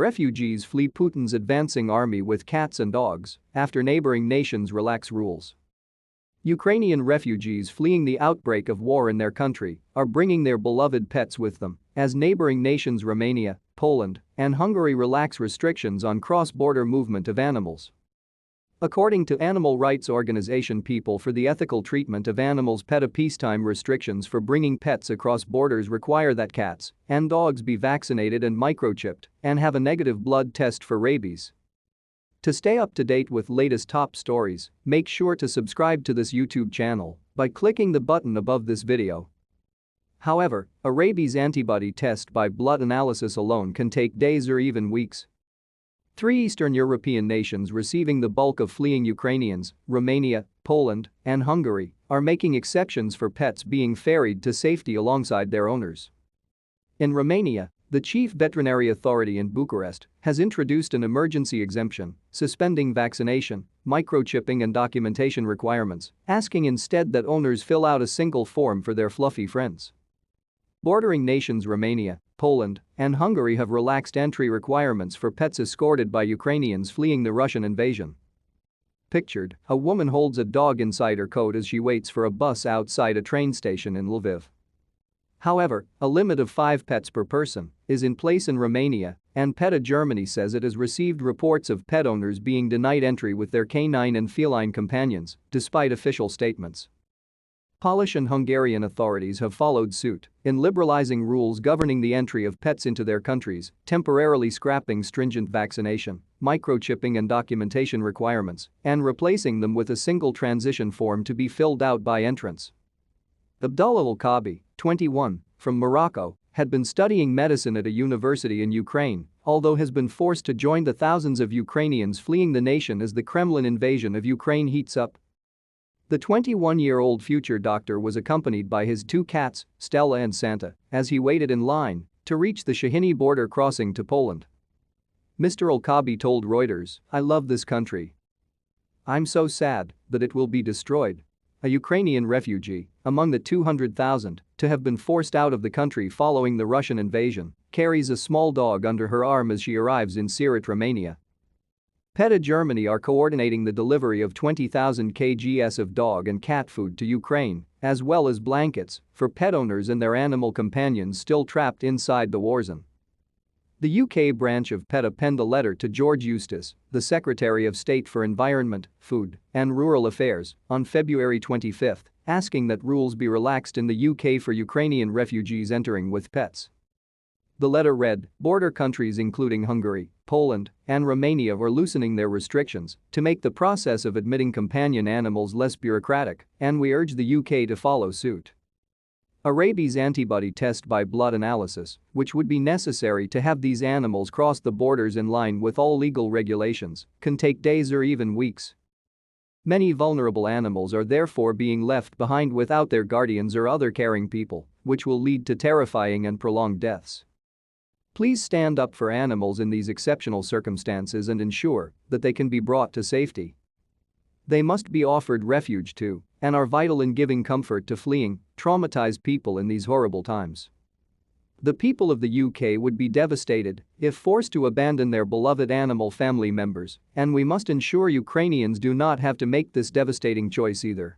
Refugees flee Putin's advancing army with cats and dogs after neighboring nations relax rules. Ukrainian refugees fleeing the outbreak of war in their country are bringing their beloved pets with them as neighboring nations Romania, Poland, and Hungary relax restrictions on cross-border movement of animals. According to animal rights organization People for the Ethical Treatment of Animals PETA, peacetime restrictions for bringing pets across borders require that cats and dogs be vaccinated and microchipped and have a negative blood test for rabies. To stay up to date with latest top stories, make sure to subscribe to this YouTube channel by clicking the button above this video. However, a rabies antibody test by blood analysis alone can take days or even weeks. 3 Eastern European nations receiving the bulk of fleeing Ukrainians, Romania, Poland, and Hungary, are making exceptions for pets being ferried to safety alongside their owners. In Romania, the chief veterinary authority in Bucharest has introduced an emergency exemption, suspending vaccination, microchipping and documentation requirements, asking instead that owners fill out a single form for their fluffy friends. Bordering nations Romania, Poland, and Hungary have relaxed entry requirements for pets escorted by Ukrainians fleeing the Russian invasion. Pictured, a woman holds a dog inside her coat as she waits for a bus outside a train station in Lviv. However, a limit of 5 pets per person is in place in Romania, and PETA Germany says it has received reports of pet owners being denied entry with their canine and feline companions, despite official statements. Polish and Hungarian authorities have followed suit in liberalizing rules governing the entry of pets into their countries, temporarily scrapping stringent vaccination, microchipping and documentation requirements, and replacing them with a single transition form to be filled out by entrants. Abdullah Al-Kabi, 21, from Morocco, had been studying medicine at a university in Ukraine, although has been forced to join the thousands of Ukrainians fleeing the nation as the Kremlin invasion of Ukraine heats up. The 21-year-old future doctor was accompanied by his 2 cats, Stella and Santa, as he waited in line to reach the Shahini border crossing to Poland. Mr. Al-Kabi told Reuters, "I love this country. I'm so sad that it will be destroyed." A Ukrainian refugee, among the 200,000 to have been forced out of the country following the Russian invasion, carries a small dog under her arm as she arrives in Siret, Romania. PETA Germany are coordinating the delivery of 20,000 kgs of dog and cat food to Ukraine, as well as blankets for pet owners and their animal companions still trapped inside the war zone. The UK branch of PETA penned a letter to George Eustace, the Secretary of State for Environment, Food and Rural Affairs, on February 25, asking that rules be relaxed in the UK for Ukrainian refugees entering with pets. The letter read, "Border countries including Hungary, Poland, and Romania are loosening their restrictions to make the process of admitting companion animals less bureaucratic, and we urge the UK to follow suit." A rabies antibody test by blood analysis, which would be necessary to have these animals cross the borders in line with all legal regulations, can take days or even weeks. Many vulnerable animals are therefore being left behind without their guardians or other caring people, which will lead to terrifying and prolonged deaths. Please stand up for animals in these exceptional circumstances and ensure that they can be brought to safety. They must be offered refuge too and are vital in giving comfort to fleeing, traumatized people in these horrible times. The people of the UK would be devastated if forced to abandon their beloved animal family members, and we must ensure Ukrainians do not have to make this devastating choice either.